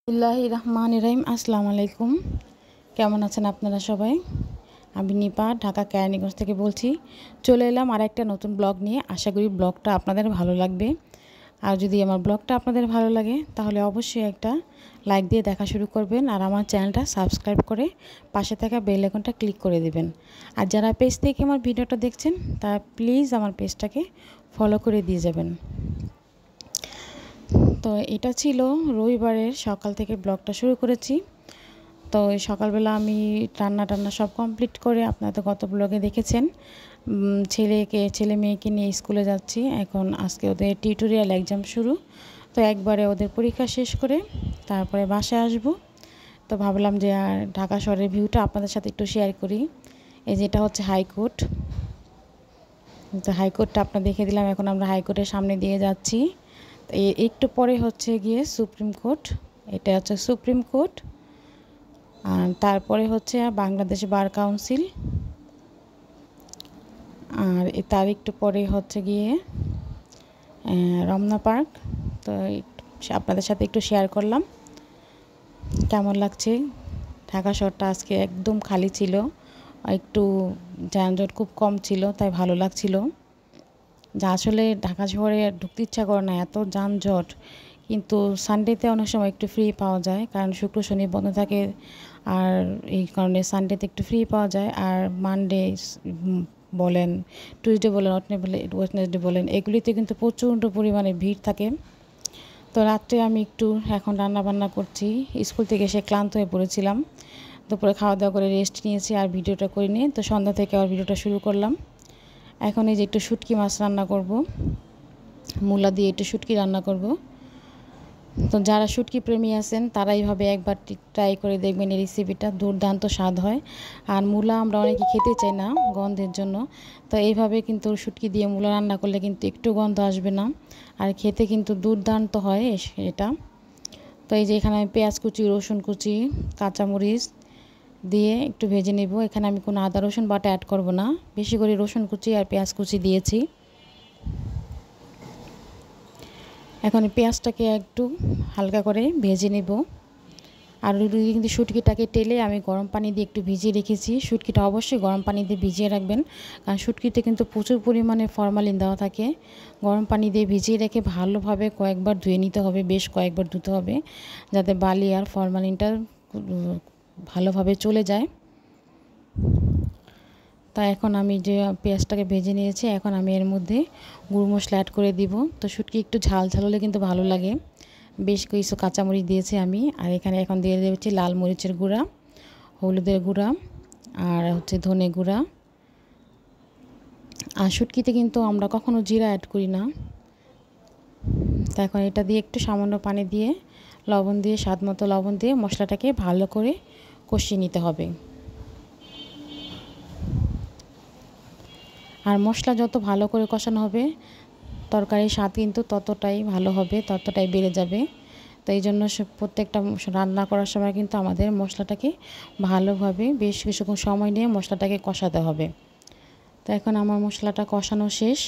বিসমিল্লাহির রহমানির রহিম। আসসালামু আলাইকুম। কেমন আছেন আপনারা সবাই? আমি নিপা ঢাকা কেরানীগঞ্জ থেকে বলছি। চলে এলাম আরেকটা নতুন ব্লগ নিয়ে। আশা করি ব্লগটা আপনাদের ভালো লাগবে। আর যদি আমার ব্লগটা আপনাদের ভালো লাগে তাহলে অবশ্যই একটা লাইক দিয়ে দেখা শুরু করবেন আর আমার চ্যানেলটা সাবস্ক্রাইব করে পাশে থাকা বেল আইকনটা ক্লিক করে দিবেন। আর যারা পেজ থেকে আমার ভিডিওটা দেখছেন তারা প্লিজ আমার পেজটাকে ফলো করে দিয়ে যাবেন। তো এটা ছিল রবিবারের সকাল থেকে ব্লগটা শুরু করেছি। তো সকালবেলা আমি রান্না সব কমপ্লিট করে আপনারা তো গত ব্লগে দেখেছেন ছেলে মেয়েকে নিয়ে স্কুলে যাচ্ছি। এখন আজকে ওদের টিউটোরিয়াল এক্সাম শুরু, তো একবারে ওদের পরীক্ষা শেষ করে তারপরে বাসায় আসব। তো ভাবলাম যে ঢাকা শহরের ভিউটা আপনাদের সাথে একটু শেয়ার করি। এই যেটা হচ্ছে হাইকোর্ট। তো হাইকোর্টটা আপনার দেখে দিলাম। এখন আমরা হাইকোর্টের সামনে দিয়ে যাচ্ছি। একটু পরে হচ্ছে গিয়ে সুপ্রিম কোর্ট। এটা হচ্ছে সুপ্রিম কোর্ট। আর তারপরে হচ্ছে বাংলাদেশ বার কাউন্সিল। আর তার একটু পরে হচ্ছে গিয়ে রমনা পার্ক। তো আপনাদের সাথে একটু শেয়ার করলাম কেমন লাগছে। ঢাকা শহরটা আজকে একদম খালি ছিল, একটু যানজট খুব কম ছিল, তাই ভালো লাগছিল। যা আসলে ঢাকা শহরে ঢুকতে ইচ্ছা করে না, এত যানজট। কিন্তু সানডেতে অনেক সময় একটু ফ্রি পাওয়া যায়, কারণ শুক্র শনি বন্ধ থাকে। আর এই কারণে সানডেতে একটু ফ্রি পাওয়া যায়। আর মানডে বলেন, টিউসডে বলেন, ওয়েডনেসডে বলেন, এগুলিতে কিন্তু প্রচণ্ড পরিমাণে ভিড় থাকে। তো রাত্রে আমি একটু এখন রান্না বান্না করছি। স্কুল থেকে এসে ক্লান্ত হয়ে পড়েছিলাম। দুপুরে খাওয়া দাওয়া করে রেস্ট নিয়েছি আর ভিডিওটা করে নিয়ে তো সন্ধ্যা থেকে আবার ভিডিওটা শুরু করলাম। এখন এই যে একটু শুটকি মাছ রান্না করব, মূলা দিয়ে একটু শুটকি রান্না করব। তো যারা শুটকি প্রেমী আছেন তারা এইভাবে একবার ট্রাই করে দেখবেন, এই রেসিপিটা দুর্দান্ত স্বাদ হয়। আর মূলা আমরা অনেকে খেতে চাই না গন্ধের জন্য, তো এইভাবে কিন্তু শুটকি দিয়ে মূলা রান্না করলে কিন্তু একটু গন্ধ আসবে না, আর খেতে কিন্তু দুর্দান্ত হয় এটা। তো এই যে এখানে আমি পেঁয়াজ কুচি, রসুন কুচি, কাঁচামরিচ দিয়ে একটু ভেজে নেব। এখানে আমি কোনো আদা রসুন বাটা অ্যাড করব না, বেশি করে রসুন কুচি আর পেঁয়াজ কুচি দিয়েছি। এখন পেঁয়াজটাকে একটু হালকা করে ভেজে নেব। আর কিন্তু শুটকিটাকে টেলে আমি গরম পানি দিয়ে একটু ভিজিয়ে রেখেছি। শুটকিটা অবশ্যই গরম পানি দিয়ে ভিজিয়ে রাখবেন, কারণ শুটকিতে কিন্তু প্রচুর পরিমাণে ফরমালিন দেওয়া থাকে। গরম পানি দিয়ে ভিজিয়ে রেখে ভালোভাবে কয়েকবার ধুয়ে নিতে হবে, বেশ কয়েকবার ধুতে হবে, যাতে বালি আর ফরমালিনটা ভালোভাবে চলে যায়। তা এখন আমি যে পেঁয়াজটাকে ভেজে নিয়েছি, এখন আমি এর মধ্যে গুঁড়ো মশলা অ্যাড করে দিব। তো শুটকি একটু ঝাল ঝাল হলে কিন্তু ভালো লাগে। বেশ কিছু কাঁচামরিচ দিয়েছি আমি, আর এখানে এখন দিয়ে দিয়েছি লাল মরিচের গুঁড়া, হলুদের গুঁড়া, আর হচ্ছে ধনে গুঁড়া। আর শুটকিতে কিন্তু আমরা কখনো জিরা অ্যাড করি না। তা এখন এটা দিয়ে একটু সামান্য পানি দিয়ে লবণ দিয়ে, স্বাদ মতো লবণ দিয়ে মশলাটাকে ভালো করে কষিয়ে নিতে হবে। আর মশলা যত ভালো করে কষানো হবে তরকারির স্বাদ কিন্তু ততটাই ভালো হবে, ততটাই বেড়ে যাবে। তো এই জন্য প্রত্যেকটা রান্না করার সময় কিন্তু আমাদের মশলাটাকে ভালোভাবে বেশ কিছুক্ষণ সময় নিয়ে মশলাটাকে কষাতে হবে। তো এখন আমার মশলাটা কষানো শেষ।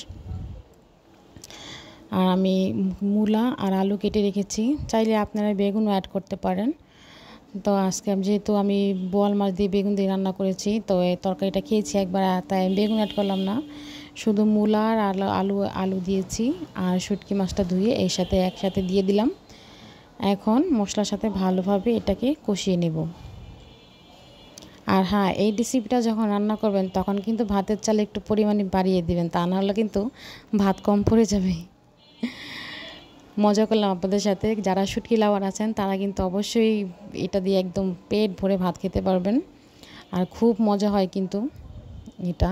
আর আমি মূলা আর আলু কেটে রেখেছি, চাইলে আপনারা বেগুনও অ্যাড করতে পারেন। তো আজকে যেহেতু আমি বোয়াল মাছ দিয়ে বেগুন দিয়ে রান্না করেছি, তো এই তরকারিটা খেয়েছি একবার, তাই বেগুন অ্যাড করলাম না, শুধু মূলা আর আলু দিয়েছি। আর শুটকি মাছটা ধুয়ে একসাথে দিয়ে দিলাম। এখন মশলার সাথে ভালোভাবে এটাকে কষিয়ে নেব। আর হ্যাঁ, এই রেসিপিটা যখন রান্না করবেন তখন কিন্তু ভাতের চাল একটু পরিমাণে বাড়িয়ে দিবেন, তা নাহলে কিন্তু ভাত কম পড়ে যাবে। মজা করলাম আপনাদের সাথে। যারা শুটকি লাভার আছেন তারা কিন্তু অবশ্যই এটা দিয়ে একদম পেট ভরে ভাত খেতে পারবেন, আর খুব মজা হয় কিন্তু এটা।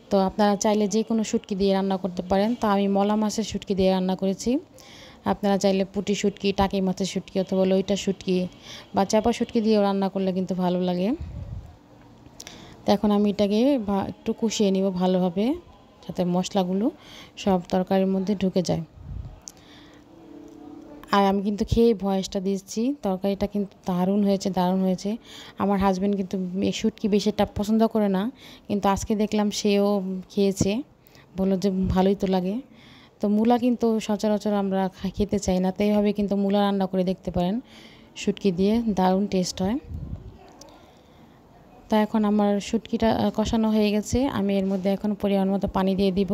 তো আপনারা চাইলে যে কোনো শুটকি দিয়ে রান্না করতে পারেন। তো আমি মলা মাছের শুটকি দিয়ে রান্না করেছি। আপনারা চাইলে পুঁটি শুটকি, টাকি মাছের শুটকি অথবা লইটা শুটকি বা চাপা শুটকি দিয়েও রান্না করলে কিন্তু ভালো লাগে। তো এখন আমি এটাকে একটু কষিয়ে নিব ভালোভাবে, যাতে মশলাগুলো সব তরকারির মধ্যে ঢুকে যায়। আর আমি কিন্তু খেয়ে ভয়েসটা দিচ্ছি, তরকারিটা কিন্তু দারুণ হয়েছে। আমার হাজব্যান্ড কিন্তু শুটকি বেশি একটা পছন্দ করে না, কিন্তু আজকে দেখলাম সেও খেয়েছে, বললো যে ভালোই তো লাগে। তো মূলা কিন্তু সচরাচর আমরা খেতে চাই না, তো এইভাবে কিন্তু মূলা রান্না করে দেখতে পারেন। শুটকি দিয়ে দারুণ টেস্ট হয়। তা এখন আমার শুটকিটা কষানো হয়ে গেছে। আমি এর মধ্যে এখন পরিমাণ মতো পানি দিয়ে দিব,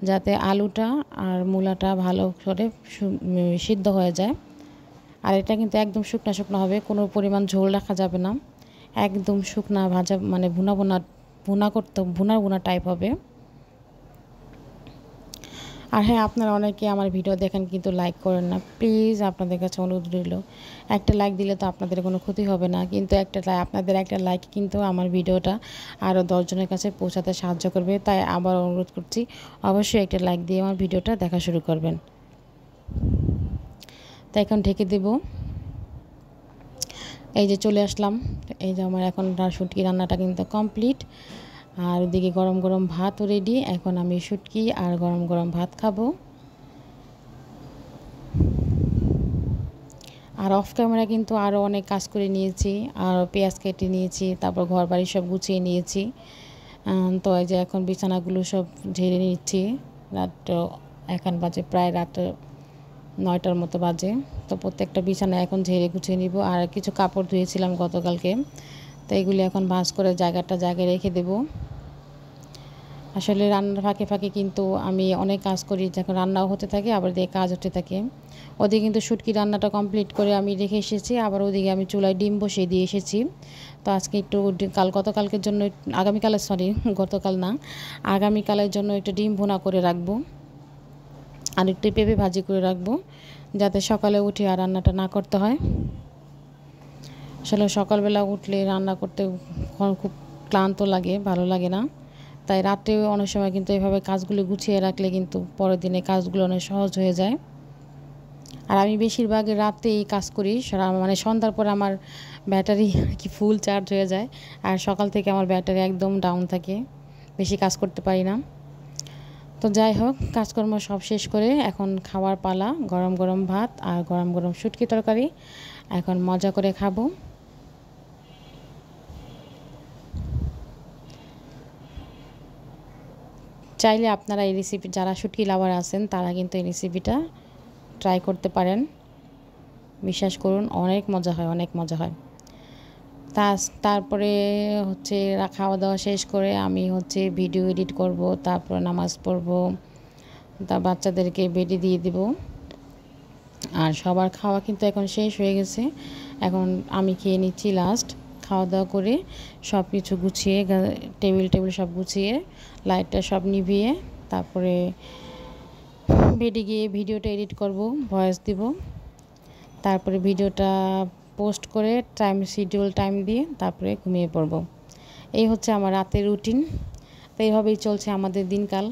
যাতে আলুটা আর মূলাটা ভালো করে সিদ্ধ হয়ে যায়। আর এটা কিন্তু একদম শুকনা শুকনো হবে, কোনো পরিমাণ ঝোল রাখা যাবে না। একদম শুকনা ভাজা মানে ভুনা ভুনা টাইপ হবে। আর হ্যাঁ, আপনারা অনেকে আমার ভিডিও দেখেন কিন্তু লাইক করেন না। প্লিজ আপনাদের কাছে অনুরোধ রইল, একটা লাইক দিলে তো আপনাদের কোনো ক্ষতি হবে না, কিন্তু আপনাদের একটা লাইক কিন্তু আমার ভিডিওটা আরও 10 জনের কাছে পৌঁছাতে সাহায্য করবে। তাই আবার অনুরোধ করছি, অবশ্যই একটা লাইক দিয়ে আমার ভিডিওটা দেখা শুরু করবেন। তাই এখন ঢেকে দেব। এই যে চলে আসলাম, এই যে আমার এখন শুটকি রান্নাটা কিন্তু কমপ্লিট। আর ওদিকে গরম গরম ভাতও রেডি। এখন আমি শুটকি আর গরম গরম ভাত খাবো। আর অফ ক্যামেরা কিন্তু আরও অনেক কাজ করে নিয়েছি, আর পেঁয়াজ কেটে নিয়েছি, তারপর ঘর বাড়ি সব গুছিয়ে নিয়েছি। তো এই যে এখন বিছানাগুলো সব ঝেড়ে নিচ্ছি। রাত এখন বাজে প্রায় রাত 9টার মতো বাজে। তো প্রত্যেকটা বিছানা এখন ঝেড়ে গুছিয়ে নিব। আর কিছু কাপড় ধুয়েছিলাম গতকালকে, তো এগুলি এখন ভাঁজ করে জায়গায় রেখে দেব। আসলে রান্নার ফাঁকে ফাঁকে কিন্তু আমি অনেক কাজ করি, যখন রান্নাও হতে থাকে আবার দিয়ে কাজ হতে থাকে। ওদিকে কিন্তু শুটকি রান্নাটা কমপ্লিট করে আমি রেখে এসেছি, আবার ওদিকে আমি চুলায় ডিম বসিয়ে দিয়ে এসেছি। তো আজকে একটু গতকালকের জন্য গতকাল না, আগামীকালের জন্য একটু ডিম ভুনা করে রাখবো, আর একটু পেঁপে ভাজি করে রাখবো, যাতে সকালে উঠে আর রান্নাটা না করতে হয়। আসলে সকালবেলা উঠলে রান্না করতে খুব ক্লান্ত লাগে, ভালো লাগে না। তাই রাত্রে অনেক সময় কিন্তু এভাবে কাজগুলো গুছিয়ে রাখলে কিন্তু পরের দিনে কাজগুলো অনেক সহজ হয়ে যায়। আর আমি বেশিরভাগ রাতেই কাজ করি, মানে সন্ধ্যার পর আমার ব্যাটারি কি ফুল চার্জ হয়ে যায়, আর সকাল থেকে আমার ব্যাটারি একদম ডাউন থাকে, বেশি কাজ করতে পারি না। তো যাই হোক, কাজকর্ম সব শেষ করে এখন খাওয়ার পালা। গরম গরম ভাত আর গরম গরম শুটকি তরকারি, এখন মজা করে খাবো। চাইলে আপনারা এই রেসিপি, যারা শুটকি লাভার আছেন তারা কিন্তু এই রেসিপিটা ট্রাই করতে পারেন। বিশ্বাস করুন, অনেক মজা হয়, অনেক মজা হয়। তারপরে হচ্ছে খাওয়া দাওয়া শেষ করে আমি হচ্ছে ভিডিও এডিট করব, তারপর নামাজ পড়ব, বাচ্চাদেরকে বেডে দিয়ে দেব। আর সবার খাওয়া কিন্তু এখন শেষ হয়ে গেছে, এখন আমি খেয়ে নিচ্ছি লাস্ট। খাওয়া দাওয়া করে সব কিছু গুছিয়ে টেবিল সব গুছিয়ে লাইটটা সব নিভিয়ে তারপরে বেডে গিয়ে ভিডিওটা এডিট করব, ভয়েস দিব, তারপরে ভিডিওটা পোস্ট করে শিডিউল টাইম দিয়ে তারপরে ঘুমিয়ে পড়ব। এই হচ্ছে আমার রাতের রুটিন। তো এইভাবেই চলছে আমাদের দিনকাল।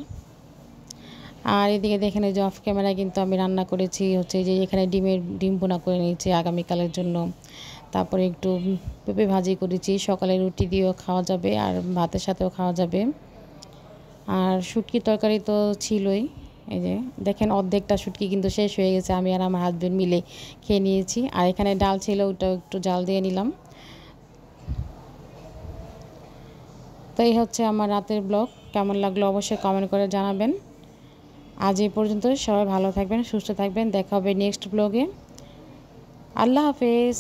আর এদিকে দেখেন, এই যে অফ ক্যামেরায় কিন্তু আমি রান্না করেছি হচ্ছে যে এখানে ডিম ভুনা করে নিয়েছি আগামীকালের জন্য। তারপরে একটু পেঁপে ভাজি করেছি, সকালে রুটি দিয়েও খাওয়া যাবে আর ভাতের সাথেও খাওয়া যাবে। আর শুটকির তরকারি তো ছিলই। এই যে দেখেন, অর্ধেকটা শুটকি কিন্তু শেষ হয়ে গেছে, আমি আর আমার হাজবেন্ড মিলে খেয়ে নিয়েছি। আর এখানে ডাল ছিল, ওটাও একটু জাল দিয়ে নিলাম। তো এই হচ্ছে আমার রাতের ব্লগ। কেমন লাগলো অবশ্যই কমেন্ট করে জানাবেন। আজ এই পর্যন্ত, সবাই ভালো থাকবেন, সুস্থ থাকবেন, দেখা হবে নেক্সট ব্লগে। আল্লাহ হাফেজ।